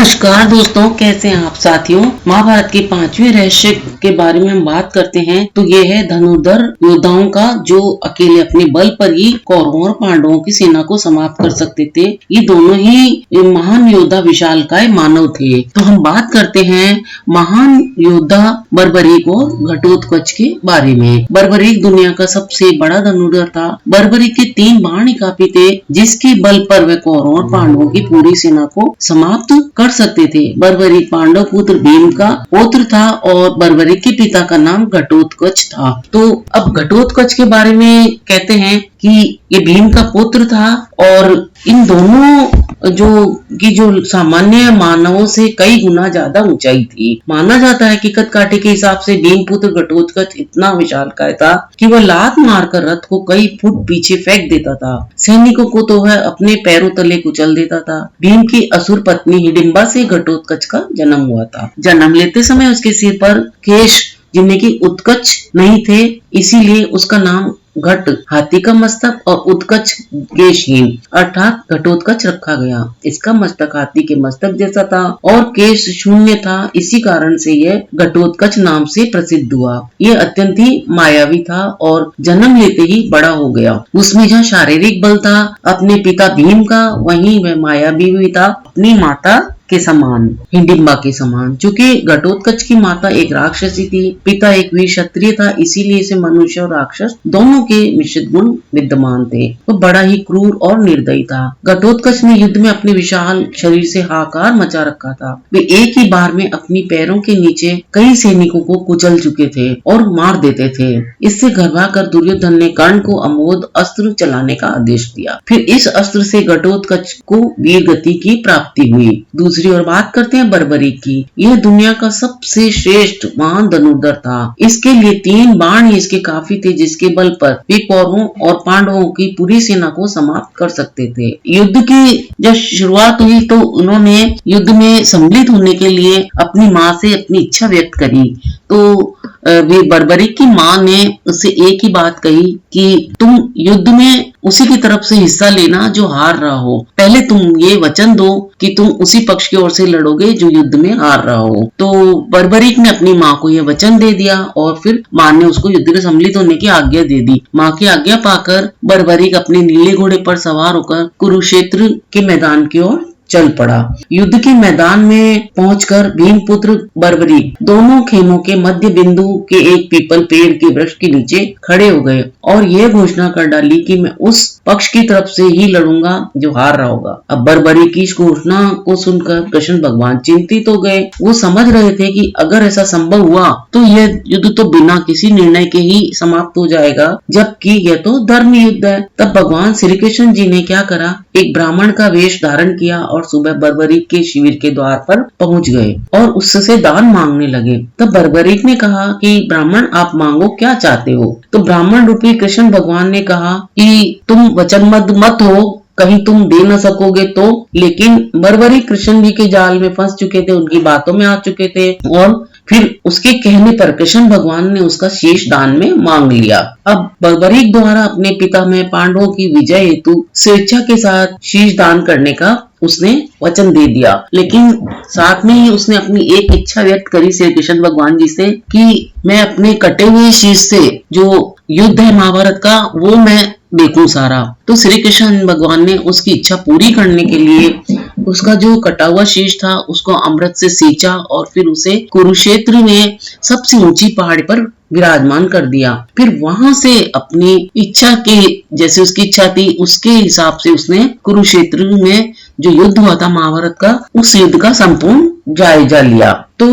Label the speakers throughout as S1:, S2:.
S1: नमस्कार दोस्तों, कैसे हैं आप साथियों। महाभारत के 5वें रहस्य के बारे में हम बात करते हैं तो ये है धनुर्धर योद्धाओं का जो अकेले अपने बल पर ही कौरवों और पांडवों की सेना को समाप्त कर सकते थे। ये दोनों ही महान योद्धा विशालकाय मानव थे। तो हम बात करते हैं महान योद्धा बर्बरीक और घटोत्कच के बारे में। बर्बरीक दुनिया का सबसे बड़ा धनुर्धर था। बर्बरीक के 3 बाण ही काफी थे जिसके बल पर वे कौरवों और पांडवों की पूरी सेना को समाप्त कर सकते थे। बर्बरीक पांडव पुत्र भीम का पुत्र था और बर्बरीक के पिता का नाम घटोत्कच था। तो अब घटोत्कच के बारे में कहते हैं कि ये भीम का पुत्र था और इन दोनों जो सामान्य मानवों से कई गुना ज्यादा ऊंचाई थी। माना जाता है कि कद काठी के हिसाब से भीम पुत्र घटोत्कच इतना विशालकाय था कि वह लात मारकर रथ को कई फुट पीछे फेंक देता था। सैनिकों को तो वह अपने पैरों तले कुचल देता था। भीम की असुर पत्नी हिडिंबा से घटोत्कच का जन्म हुआ था। जन्म लेते समय उसके सिर पर केश जिनमें कि उत्कच नहीं थे, इसीलिए उसका नाम घट हाथी का मस्तक और उत्कच केशहीन अर्थात घटोत्कच रखा गया। इसका मस्तक हाथी के मस्तक जैसा था और केश शून्य था, इसी कारण से यह घटोत्कच नाम से प्रसिद्ध हुआ। यह अत्यंत ही मायावी था और जन्म लेते ही बड़ा हो गया। उसमें जहाँ शारीरिक बल था अपने पिता भीम का, वहीं वह मायावी भी था अपनी माता के समान, हिडिंबा के समान। चूंकि घटोत्कच की माता एक राक्षसी थी, पिता एक वीर क्षत्रिय था, इसीलिए इसे मनुष्य और राक्षस दोनों के मिश्रित गुण विद्यमान थे। वो बड़ा ही क्रूर और निर्दयी था। घटोत्कच ने युद्ध में अपने विशाल शरीर से हाहाकार मचा रखा था। वे एक ही बार में अपनी पैरों के नीचे कई सैनिकों को कुचल चुके थे और मार देते थे। इससे घबरा कर दुर्योधन ने कर्ण को अमोघ अस्त्र चलाने का आदेश दिया। फिर इस अस्त्र से घटोत्कच को वीर गति की प्राप्ति हुई। दूसरी और बात करते हैं बर्बरीक की। यह दुनिया का सबसे श्रेष्ठ महान धनुर्धर था। इसके लिए 3 बाण ही इसके काफी थे जिसके बल पर वे कौरवों और पांडवों की पूरी सेना को समाप्त कर सकते थे। युद्ध की जब शुरुआत हुई तो उन्होंने युद्ध में सम्मिलित होने के लिए अपनी माँ से अपनी इच्छा व्यक्त करी। तो वे बर्बरीक की माँ ने उससे एक ही बात कही कि तुम युद्ध में उसी की तरफ से हिस्सा लेना जो हार रहा हो। पहले तुम ये वचन दो कि तुम उसी पक्ष की ओर से लड़ोगे जो युद्ध में हार रहा हो। तो बर्बरीक ने अपनी माँ को यह वचन दे दिया और फिर माँ ने उसको युद्ध में सम्मिलित होने की आज्ञा दे दी। माँ की आज्ञा पाकर बर्बरीक अपने नीले घोड़े पर सवार होकर कुरुक्षेत्र के मैदान की ओर चल पड़ा। युद्ध के मैदान में पहुंचकर भीम पुत्र बर्बरीक दोनों खेमों के मध्य बिंदु के एक पीपल पेड़ के वृक्ष के नीचे खड़े हो गए और यह घोषणा कर डाली कि मैं उस पक्ष की तरफ से ही लड़ूंगा जो हार रहा होगा। अब बर्बरीक की इस घोषणा को सुनकर कृष्ण भगवान चिंतित हो गए। वो समझ रहे थे कि अगर ऐसा संभव हुआ तो यह युद्ध तो बिना किसी निर्णय के ही समाप्त हो जाएगा, जबकि यह तो धर्म युद्ध है। तब भगवान श्री कृष्ण जी ने क्या करा, एक ब्राह्मण का वेश धारण किया और सुबह बर्बरीक के शिविर के द्वार पर पहुंच गए और उससे दान मांगने लगे। तब बर्बरीक ने कहा कि ब्राह्मण आप मांगो, क्या चाहते हो। तो ब्राह्मण रूपी कृष्ण भगवान ने कहा कि तुम वचनबद्ध मत हो, कहीं तुम दे न सकोगे तो। लेकिन बर्बरीक कृष्ण जी के जाल में फंस चुके थे, उनकी बातों में आ चुके थे और फिर उसके कहने पर कृष्ण भगवान ने उसका शीश दान में मांग लिया। अब बर्बरीक द्वारा अपने पिता में पांडवों की विजय हेतु स्वेच्छा के साथ शीश दान करने का उसने वचन दे दिया, लेकिन साथ में ही उसने अपनी एक इच्छा व्यक्त करी श्री कृष्ण भगवान जी से कि मैं अपने कटे हुए शीश से जो युद्ध है महाभारत का वो मैं देखूं सारा। तो श्री कृष्ण भगवान ने उसकी इच्छा पूरी करने के लिए उसका जो कटा हुआ शीश था उसको अमृत से सींचा और फिर उसे कुरुक्षेत्र में सबसे ऊंची पहाड़ी पर विराजमान कर दिया। फिर वहां से अपनी इच्छा के जैसे उसकी इच्छा थी उसके हिसाब से उसने कुरुक्षेत्र में जो युद्ध हुआ था महाभारत का, उस युद्ध का संपूर्ण जायजा लिया। तो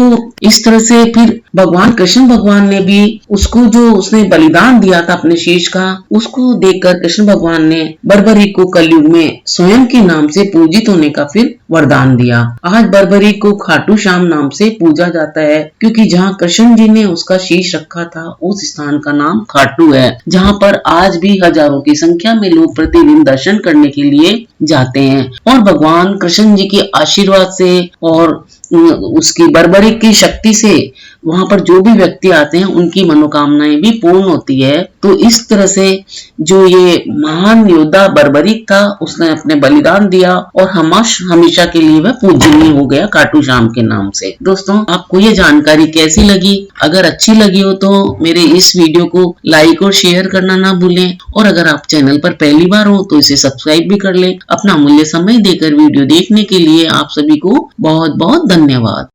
S1: इस तरह से फिर भगवान कृष्ण भगवान ने भी उसको जो उसने बलिदान दिया था अपने शीश का, उसको देखकर कृष्ण भगवान ने बर्बरीक को कलयुग में स्वयं के नाम से पूजित होने का फिर वरदान दिया। आज बर्बरीक को खाटू श्याम नाम से पूजा जाता है क्योंकि जहाँ कृष्ण जी ने उसका शीश रखा था उस स्थान का नाम खाटू है, जहाँ पर आज भी हजारों की संख्या में लोग प्रतिदिन दर्शन करने के लिए जाते हैं। और भगवान कृष्ण जी के आशीर्वाद से और उसकी बर्बरीक की शक्ति से वहां पर जो भी व्यक्ति आते हैं उनकी मनोकामनाएं भी पूर्ण होती है। तो इस तरह से जो ये महान योद्धा बर्बरीक था उसने अपने बलिदान दिया और हमेशा हमेशा के लिए वह पूजनीय हो गया खाटू श्याम के नाम से। दोस्तों, आपको ये जानकारी कैसी लगी? अगर अच्छी लगी हो तो मेरे इस वीडियो को लाइक और शेयर करना ना भूलें, और अगर आप चैनल पर पहली बार हो तो इसे सब्सक्राइब भी कर लें। अपना अमूल्य समय देकर वीडियो देखने के लिए आप सभी को बहुत बहुत धन्यवाद।